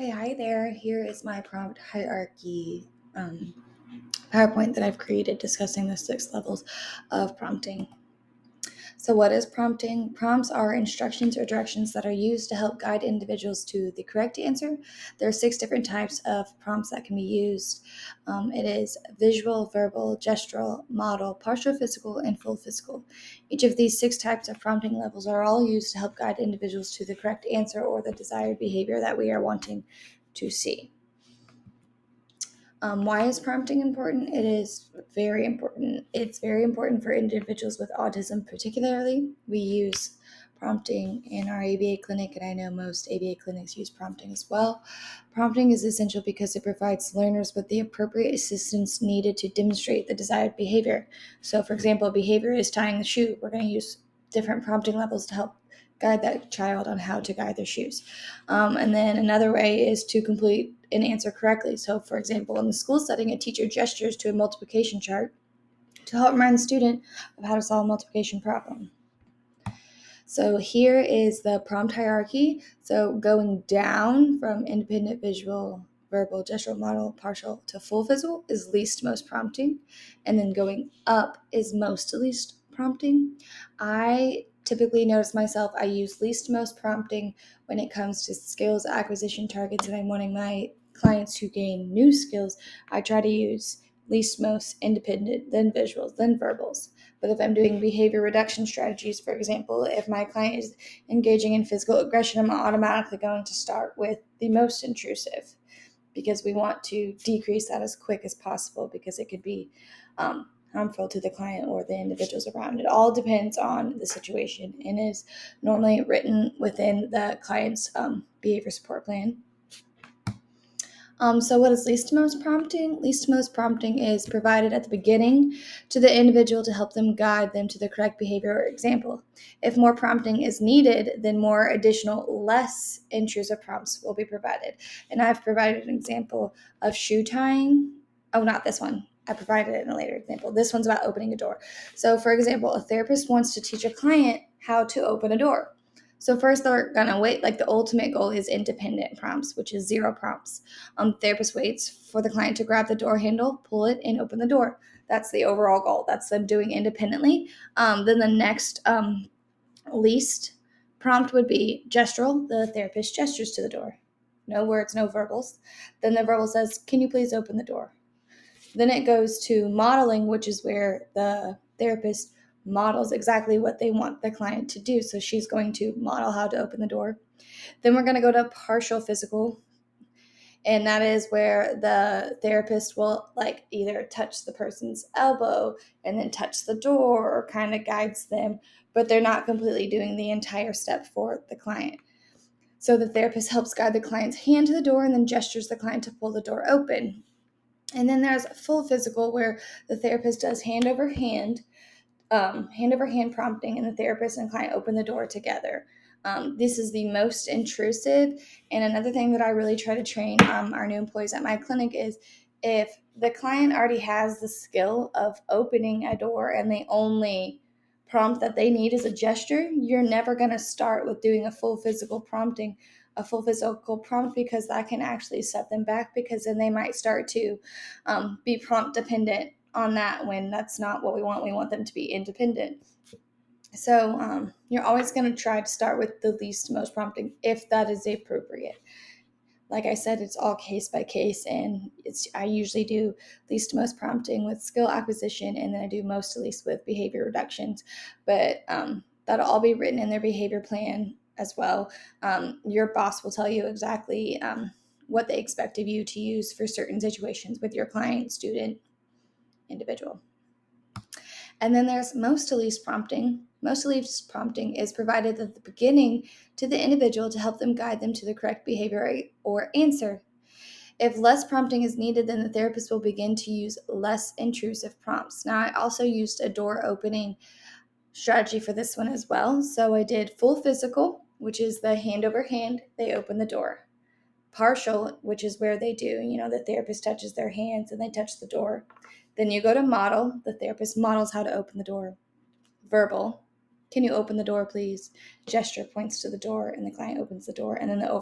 Okay, hi there. Here is my prompt hierarchy PowerPoint that I've created discussing the 6 levels of prompting. So, what is prompting? Prompts are instructions or directions that are used to help guide individuals to the correct answer. There are 6 different types of prompts that can be used. It is visual, verbal, gestural, model, partial physical, and full physical. Each of these 6 types of prompting levels are all used to help guide individuals to the correct answer or the desired behavior that we are wanting to see. Why is prompting important? It is very important. It's very important for individuals with autism, particularly. We use prompting in our ABA clinic, and I know most ABA clinics use prompting as well. Prompting is essential because it provides learners with the appropriate assistance needed to demonstrate the desired behavior. So, for example, behavior is tying the shoe. We're going to use different prompting levels to help guide that child on how to guide their shoes. And then another way is to complete an answer correctly. So, for example, in the school setting, a teacher gestures to a multiplication chart to help remind the student of how to solve a multiplication problem. So here is the prompt hierarchy. So going down from independent, visual, verbal, gestural, model, partial to full physical is least most prompting. And then going up is most to least prompting. I typically notice myself, I use least most prompting when it comes to skills acquisition targets and I'm wanting my clients to gain new skills. I try to use least most independent, then visuals, then verbals. But if I'm doing behavior reduction strategies, for example, if my client is engaging in physical aggression, I'm automatically going to start with the most intrusive because we want to decrease that as quick as possible because it could be harmful to the client or the individuals around. It all depends on the situation and is normally written within the client's behavior support plan. So what is least most prompting? Least most prompting is provided at the beginning to the individual to help them guide them to the correct behavior or example. If more prompting is needed, then more additional, less intrusive prompts will be provided. And I've provided an example of shoe tying. Oh, not this one. I provided it in a later example. This one's about opening a door. So, for example, a therapist wants to teach a client how to open a door. So first they're going to wait, like the ultimate goal is independent prompts, which is 0 prompts. Therapist waits for the client to grab the door handle, pull it, and open the door. That's the overall goal. That's them doing independently. Then the next least prompt would be gestural. The therapist gestures to the door. No words, no verbals. Then the verbal says, "Can you please open the door?" Then it goes to modeling, which is where the therapist models exactly what they want the client to do. So she's going to model how to open the door. Then we're going to go to partial physical, and that is where the therapist will like either touch the person's elbow and then touch the door or kind of guides them, but they're not completely doing the entire step for the client. So the therapist helps guide the client's hand to the door and then gestures the client to pull the door open. And then there's full physical where the therapist does hand over hand prompting, and the therapist and client open the door together. This is the most intrusive. And another thing that I really try to train our new employees at my clinic is if the client already has the skill of opening a door and the only prompt that they need is a gesture, you're never going to start with doing a full physical prompt because that can actually set them back because then they might start to be prompt dependent on that when that's not what we want. We want them to be independent. So you're always going to try to start with the least most prompting if that is appropriate. Like I said, it's all case by case, and I usually do least to most prompting with skill acquisition, and then I do most to least with behavior reductions. But that'll all be written in their behavior plan as well. Your boss will tell you exactly what they expect of you to use for certain situations with your client, student, individual. And then there's most to least prompting. Most to least prompting is provided at the beginning to the individual to help them guide them to the correct behavior or answer. If less prompting is needed, then the therapist will begin to use less intrusive prompts. Now, I also used a door opening strategy for this one as well. So I did full physical, which is the hand over hand, they open the door. Partial, which is where they do, the therapist touches their hands and they touch the door. Then you go to model, the therapist models how to open the door. Verbal, "Can you open the door, please?" Gesture points to the door and the client opens the door. And then the